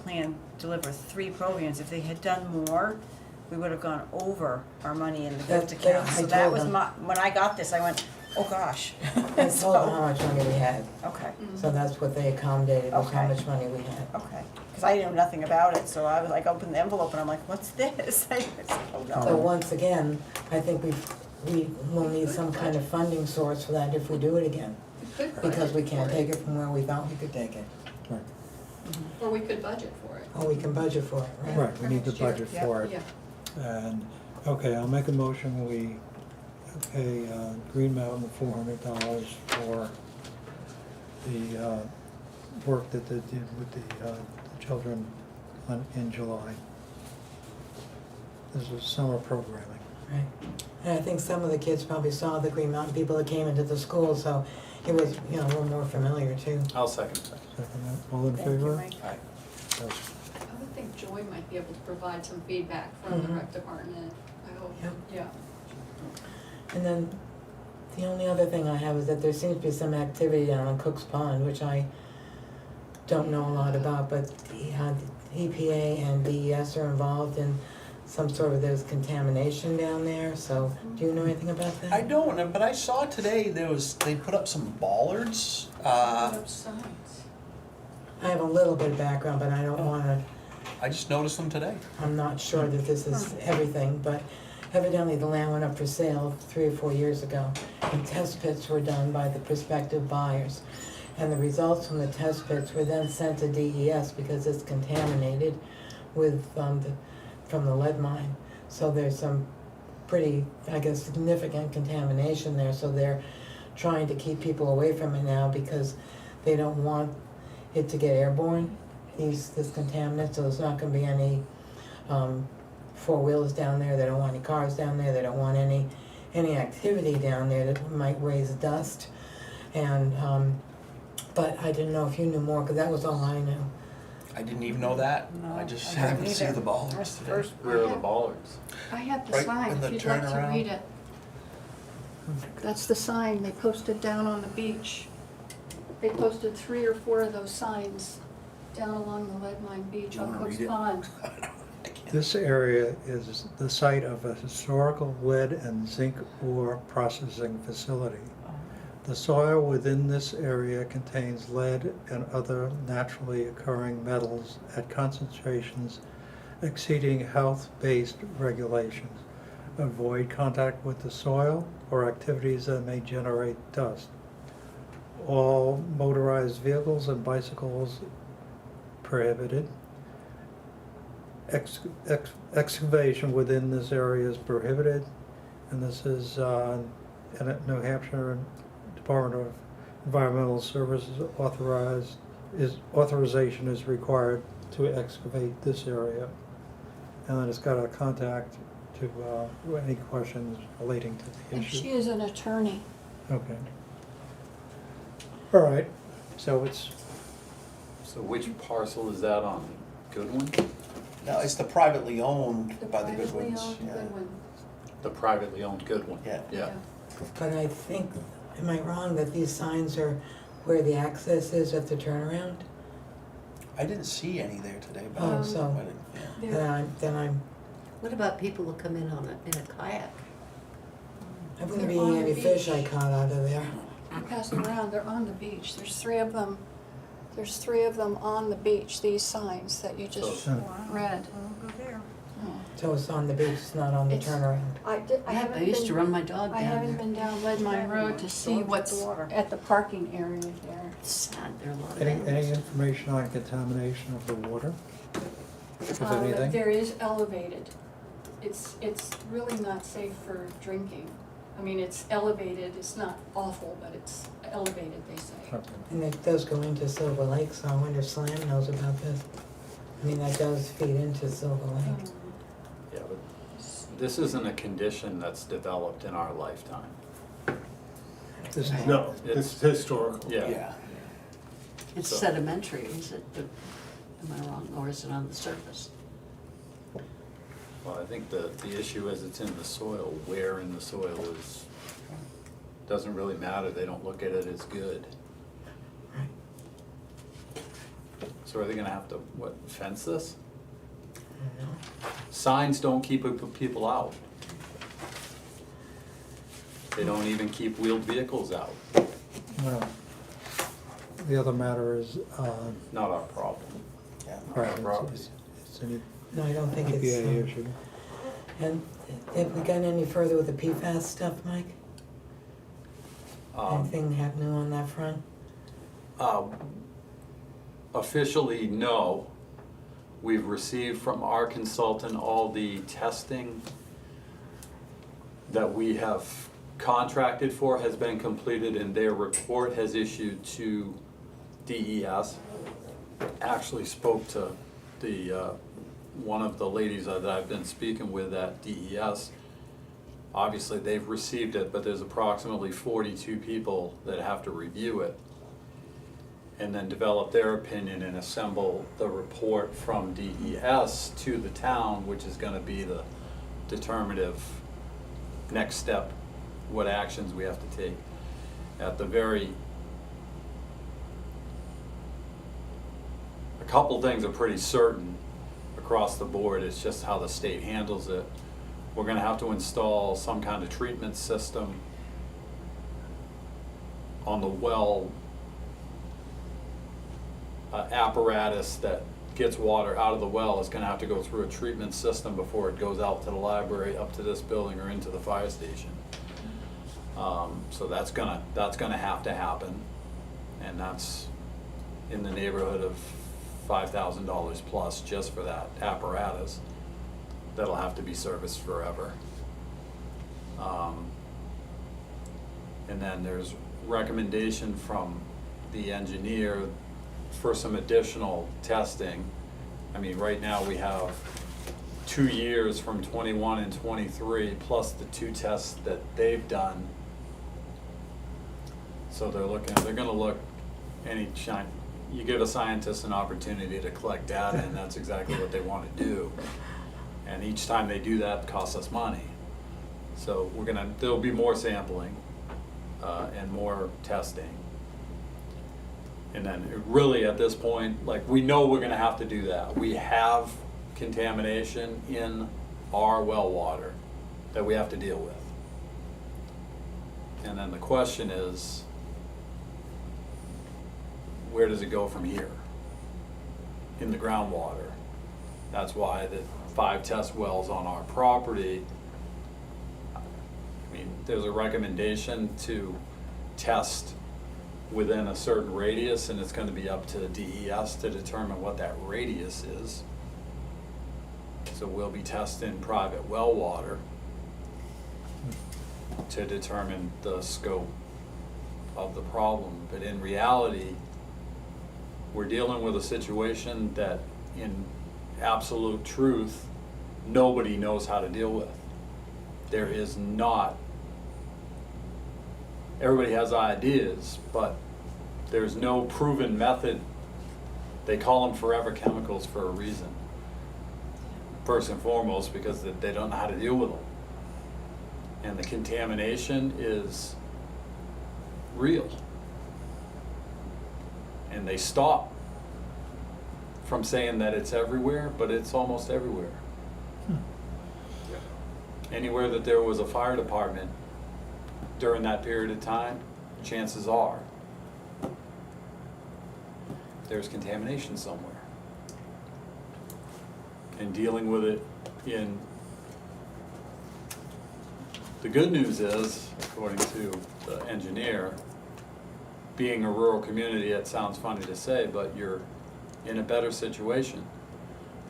deliver 3 programs. If they had done more, we would have gone over our money in the gift That- account. I So that told was them. when I got this, I went, oh gosh. I told them how much money we had, Okay, so that's what they accommodated, was how Okay. much money we had. okay. Because I knew nothing about it, so I was like, opened the envelope and I'm like, what's this? I was like, oh So no. once again, I think we will need some kind of funding source for that if we do it again, We could because we budget can't for take it from where we thought we could take it. Right. Or we could budget for it. Or we can budget for it, right? Right, we need to Next year. budget for it. Yeah. And, okay, I'll make a motion, we pay Green Mountain $400 for the work that they did with the children in July. This is summer programming. Right. And I think some of the kids probably saw the Green Mountain people that came into the school, so it was, a little more familiar too. I'll second that. Second that, all in Thank you, favor? Mike. Aye. Yes. I would think Joy might be able to provide some feedback from the Mhm. rec department, I hope, Yep. yeah. And then the only other thing I have is that there seems to be some activity down on Cook's Pond, which I don't know a lot about, but the EPA and DES are involved in some sort of, there's contamination down there, so do you know anything about that? I don't, but I saw today they put up some bollards. Put up signs. I have a little bit of background, but I don't wanna, I just noticed them today. I'm not sure that this is everything, but evidently the land went up for sale 3 or 4 years ago, and test pits were done by the prospective buyers. And the results from the test pits were then sent to DES because it's contaminated with, from the lead mine. So there's some pretty, I guess, significant contamination there, so they're trying to keep people away from it now because they don't want it to get airborne, this contaminant, so there's not gonna be any, 4-wheelers down there, they don't want any cars down there, they don't want any activity down there that might raise dust. And, but I didn't know if you knew more, cause that was all I knew. I didn't even know that. No, I just I happened didn't to see either. the bollards That's the today. first. Where are the bollards? I have the Right sign, in the if you'd like to turnaround. read it. That's the sign they posted down on the beach. They posted 3 or 4 of those signs down along the lead mine beach on Wanna Cook's read it? Pond. I can't. This area is the site of a historical lead and zinc ore processing facility The soil within this area contains lead and other naturally occurring metals at concentrations exceeding health-based regulations. Avoid contact with the soil or activities that may generate dust. All motorized vehicles and bicycles prohibited. Excavation within this area is prohibited, and this is in New Hampshire Department of Environmental Services authorization is required to excavate this area. And then it's got a contact to any questions relating to the And issue. she is an attorney. Okay. All right, so it's, So which parcel is that on? Goodwin? No, it's the privately owned The by the privately Goodwins. owned Yeah. Goodwin. The privately owned Goodwin? Yeah. Yeah. But I think, am I wrong that these signs are where the access is at the turnaround? I didn't see any there today, but. Oh, so- I didn't- yeah. Then I'm, What about people who come in in a kayak? I wouldn't They're be on any the fish I beach. caught out of there. They're passing around, they're on the beach. There's three of them. There's three of them on the beach, these signs that you just So- read. I'll go there. So it's on the beach, it's not on the It's- turnaround. I Yeah, haven't I used to been, run my dog I down haven't there. been down Lead Mine Road to see what's at the parking area there. It's sad, there are a lot of any animals. information on contamination of the water? If anything? There is elevated. It's really not safe for drinking. I mean, it's elevated, it's not awful, but it's elevated, they say. Okay. And it does go into Silver Lake, so I wonder if Slam knows about this. I mean, that does feed into Silver Lake. Yeah, but this isn't a condition that's developed in our lifetime. This is, No, it's historical. Yeah. Yeah. It's So- sedimentary, is it? Am I wrong, or is it on the surface? Well, I think the issue is it's in the soil. Where in the soil is, doesn't really matter. They don't look at it as good. So are they gonna have to, what, fence this? I don't know. Signs don't keep people out. They don't even keep wheeled vehicles out. well, the other matter is, Not our problem. Yeah. right, property. it's an No, I don't think it's. EPA issue. And have we gotten any further with the PFAS stuff, Mike? Anything happening on that front? Officially, no. We've received from our consultant all the testing that we have contracted for has been completed, and their report has issued to DES. Actually spoke to the, one of the ladies that I've been speaking with at DES. Obviously, they've received it, but there's approximately 42 people that have to review it and then develop their opinion and assemble the report from DES to the town, which is gonna be the determinative next step, what actions we have to take. At the very, a couple things are pretty certain across the board, it's just how the state handles it. We're gonna have to install some kind of treatment system on the well apparatus that gets water out of the well is gonna have to go through a treatment system before it goes out to the library, up to this building, or into the fire station. So that's gonna have to happen, and that's in the neighborhood of $5,000 plus just for that apparatus. That'll have to be serviced forever. And then there's recommendation from the engineer for some additional testing. I mean, right now we have 2 years from 21 and 23, plus the 2 tests that they've done. So they're gonna look you give a scientist an opportunity to collect data, and that's exactly what they wanna do. And each time they do that, it costs us money. So there'll be more sampling, and more testing. And then really at this point, like, we know we're gonna have to do that. We have contamination in our well water that we have to deal with. And then the question is, where does it go from here? In the groundwater. That's why the 5 test wells on our property, I mean, there's a recommendation to test within a certain radius, and it's gonna be up to DES to determine what that radius is. So we'll be testing private well water to determine the scope of the problem. But in reality, we're dealing with a situation that, in absolute truth, nobody knows how to deal with. There is not, everybody has ideas, but there's no proven method. They call them forever chemicals for a reason. First and foremost, because they don't know how to deal with them. And the contamination is real. And they stop from saying that it's everywhere, but it's almost everywhere. Anywhere that there was a fire department during that period of time, chances are there's contamination somewhere. And dealing with it in, the good news is, according to the engineer, being a rural community, it sounds funny to say, but you're in a better situation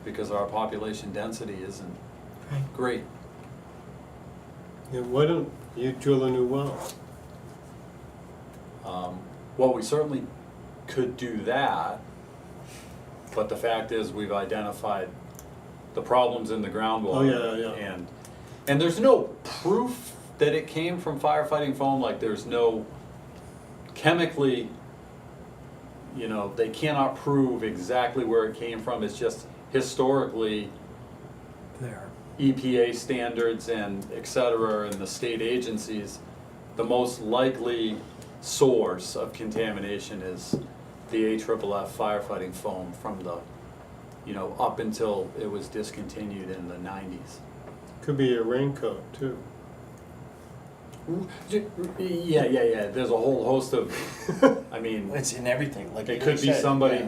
because our population density isn't Right. great. Yeah, why don't you drill a new well? Well, we certainly could do that, but the fact is we've identified the problems in the groundwater. Oh, yeah, yeah. And there's no proof that it came from firefighting foam, like there's no chemically, you know, they cannot prove exactly where it came from. It's just historically There. EPA standards and et cetera, and the state agencies, the most likely source of contamination is the AFFF firefighting foam from the, you know, up until it was discontinued in the 90s. Could be a raincoat too. Yeah, there's a whole host of, I mean, It's in everything, like it you could be said, somebody yeah.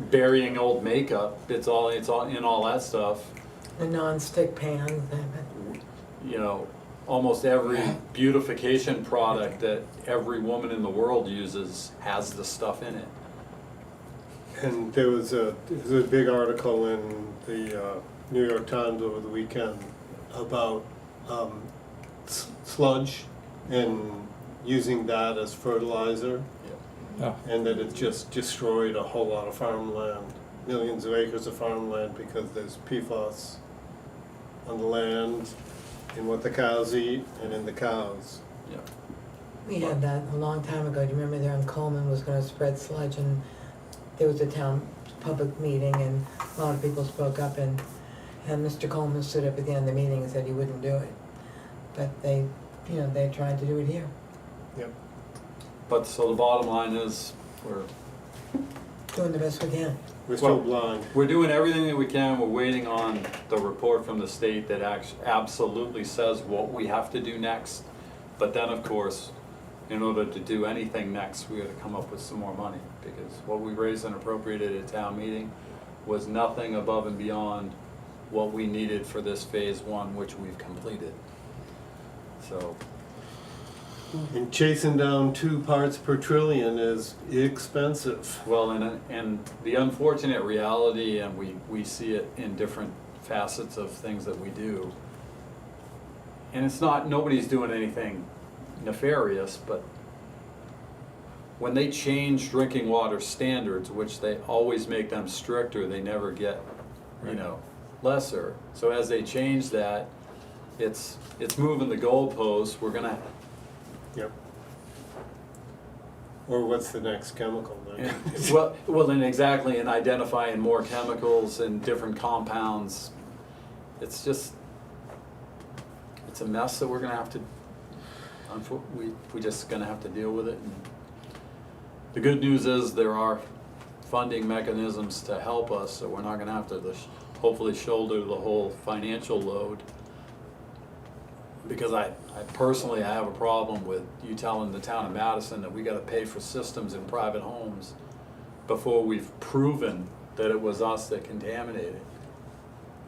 burying old makeup, it's all in all that stuff. The non-stick pans, You know, almost every beautification product that every woman in the world uses has the stuff in it. And there was a big article in the New York Times over the weekend about sludge and using that as fertilizer, Oh, and that it just destroyed a whole lot of farmland, millions of acres of farmland, because there's PFAS on the land, in what the cows eat, and in the cows. Yeah. we had that a long time ago. Do you remember there in Coleman was gonna spread sludge and there was a town public meeting and a lot of people spoke up and Mr. Coleman stood up at the end of the meeting and said he wouldn't do it. But they, you know, they tried to do it here. Yep. But so the bottom line is, we're Doing the best we can. We're still Well- blind. We're doing everything that we can. We're waiting on the report from the state that absolutely says what we have to do next. But then, of course, in order to do anything next, we gotta come up with some more money, because what we raised and appropriated at town meeting was nothing above and beyond what we needed for this phase 1, which we've completed. So, And chasing down 2 parts per trillion is expensive. well, and the unfortunate reality, and we see it in different facets of things that we do, and it's not, nobody's doing anything nefarious, but when they change drinking water standards, which they always make them stricter, they never get, you know, lesser. So as they change that, it's moving the goalposts. We're gonna, Yep. Or what's the next chemical then? well, then exactly, and identifying more chemicals and different compounds. It's just, it's a mess that we're gonna have to, we just gonna have to deal with it. And the good news is there are funding mechanisms to help us, so we're not gonna have to hopefully shoulder the whole financial load. Because I personally, I have a problem with you telling the town of Madison that we gotta pay for systems in private homes before we've proven that it was us that contaminated.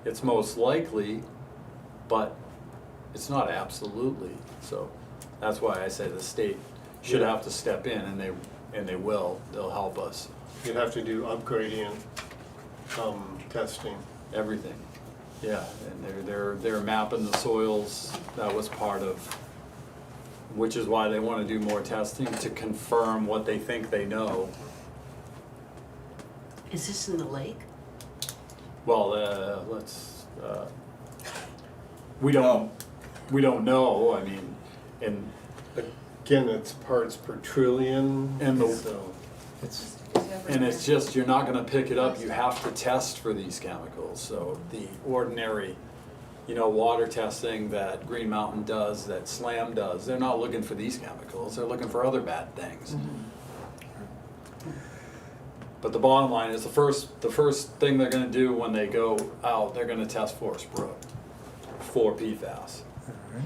It's most likely, but it's not absolutely, so that's why I say the state should Yeah. have to step in, and they will, they'll help us, You'd have to do upgradient, testing. everything. Yeah, and they're mapping the soils, that was part of, which is why they wanna do more testing, to confirm what they think they know. Is this in the lake? Well, we don't know, I mean, and Again, it's parts per trillion, And the- so. It's, And it's just, you're not gonna pick it up, you have to test for these chemicals, so the ordinary, water testing that Green Mountain does, that Slam does, they're not looking for these chemicals, they're looking for other bad things. But the bottom line is, the first thing they're gonna do when they go out, they're gonna test Forest Brook for PFAS, all right.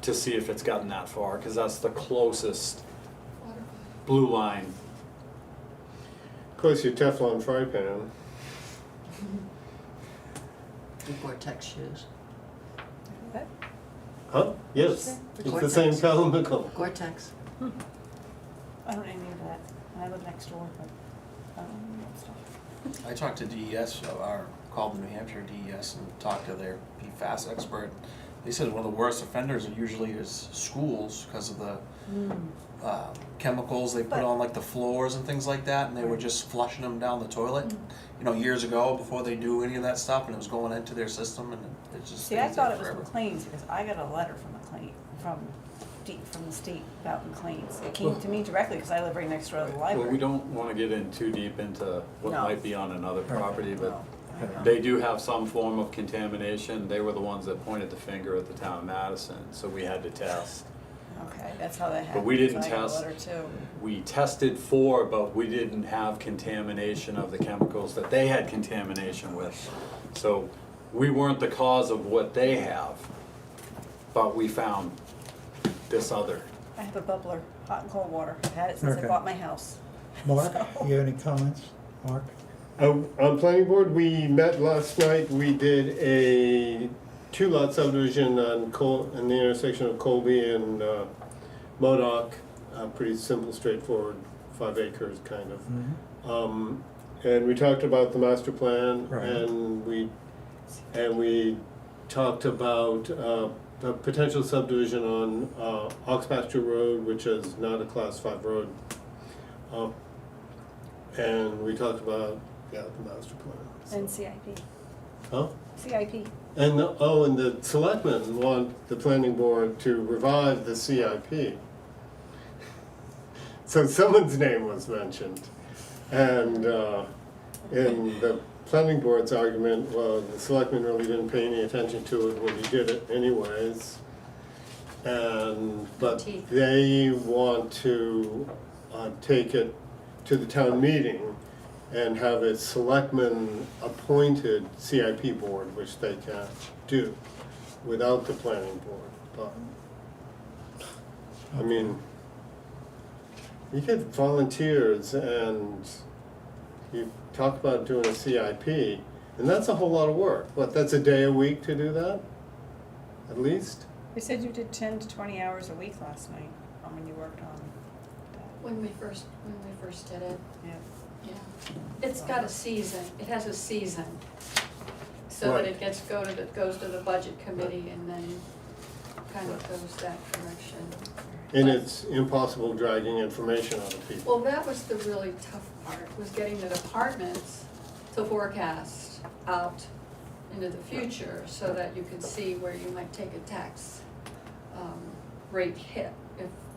to see if it's gotten that far, cause that's the closest blue line. Of course, your Teflon fry pan. The Gore-Tex shoes. What? Huh? Yes, it's the Gore-Tex. same chemical. Gore-Tex. I don't know any of that, and I live next door, but I don't know that stuff. I talked to DES, called the New Hampshire DES and talked to their PFAS expert. They said one of the worst offenders usually is schools because of the chemicals they put But- on like the floors and things like that, and they were just flushing them down the toilet, years ago before they do any of that stuff, and it was going into their system, and it just See, I stays there thought it was forever. McLean's, because I got a letter from McLean, from the state about McLean's. It came to me directly, because I live right next door to the Well, we library. don't wanna get in too deep into what No. might be on another property, but No, I know. they do have some form of contamination. They were the ones that pointed the finger at the town of Madison, so we had to test. Okay, that's how that happened. But we didn't 'cause I got a test. letter too. We tested for, but we didn't have contamination of the chemicals that they had contamination with. So we weren't the cause of what they have, but we found this other. I have a bubbler, hot and cold water. I've had it since I Okay. bought my house. Mark, So- you have any comments? Mark? On planning board, we met last night, we did a two-lot subdivision on in the intersection of Colby and Modoc. Pretty simple, straightforward, 5 acres kind of. Mhm. And we talked about the master plan, Right. and we talked about the potential subdivision on Ox Pasture Road, which is not a class 5 road. And we talked about, the master plan. so. And CIP. Huh? CIP. And the selectmen want the planning board to revive the CIP. So someone's name was mentioned, and in the planning board's argument, well, the selectmen really didn't pay any attention to it when you did it anyways. But Teeth. they want to take it to the town meeting and have a selectmen-appointed CIP board, which they can't do without the planning board. But, I mean, you get volunteers and you talk about doing a CIP, and that's a whole lot of work. What, that's a day a week to do that? At least? They said you did 10 to 20 hours a week last night, when you worked on that. When we first did it, Yeah. yeah. It's got a season, it has a season. So Right. that it goes to the budget committee and then kind of goes that direction. And it's impossible dragging information out of people. Well, that was the really tough part, was getting the departments to forecast out into the future so that you could see where you might take a tax rate hit.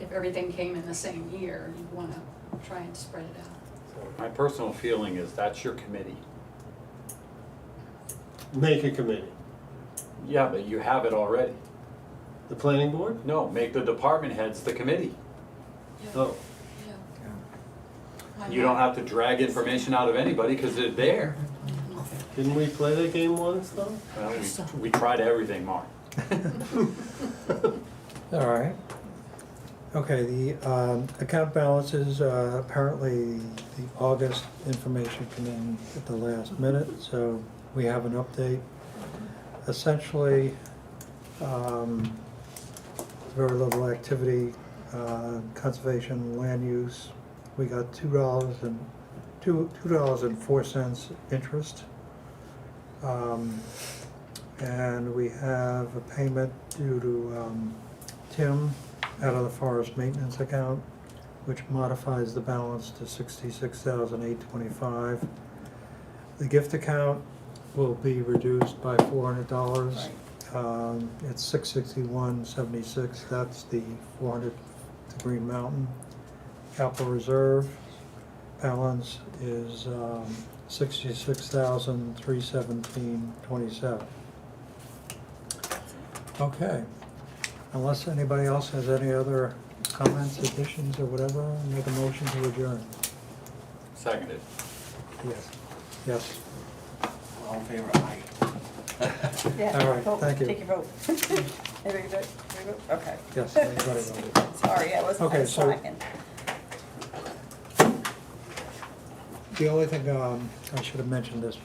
If everything came in the same year, you'd wanna try and spread it out. My personal feeling is that's your committee. Make a committee. Yeah, but you have it already. The planning board? No, make the department heads the committee. Oh, Yeah. You don't have to drag information out of anybody because they're there. didn't we play that game once though? Well, we tried everything, Mark. All right. Okay, the account balances, apparently the August information came in at the last minute, so we have an update. Essentially, very little activity, conservation, land use. We got $2.04 interest. And we have a payment due to Tim out of the forest maintenance account, which modifies the balance to $66,825. The gift account will be reduced by $400. It's $661.76. That's the 400 to Green Mountain. Capital reserve balance is $66,317.27. Okay, unless anybody else has any other comments, additions, or whatever, make a motion to adjourn. Seconded. Yes, yes. All in favor, aye. Yeah, All right, vote. thank you. Take your vote. Everybody vote? Everybody vote? Okay. Yes, everybody voted. Sorry, I wasn't, I Okay, was so- slacking. The only thing, I should have mentioned this